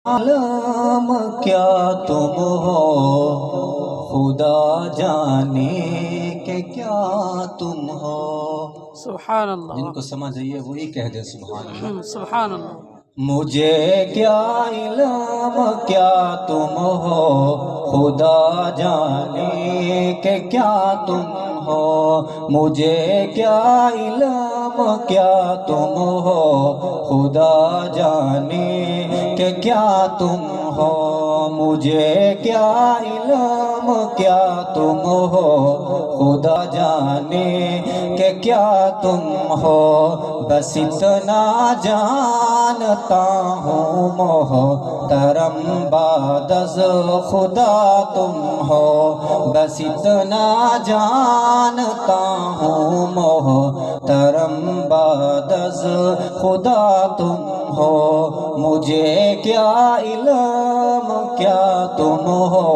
عالم کیا تم ہو، خدا جانے کہ کیا تم ہو۔ سبحان اللہ۔ جن کو سمجھ آئیے وہی کہہ دے سبحان اللہ۔ سبحان اللہ۔ مجھے کیا علم کیا تم ہو، خدا جانے کہ کیا تم ہو۔ مجھے کیا علم کیا تم ہو، خدا جانے کہ کیا تم ہو۔ مجھے کیا علم کیا تم ہو، خدا جانے کہ کیا تم ہو۔ بس اتنا جانتا ہوں محترم بعد از خدا تم ہو۔ بس اتنا جانتا ہوں محترم بعد از خدا تم ہو۔ مجھے کیا علم کیا تم ہو،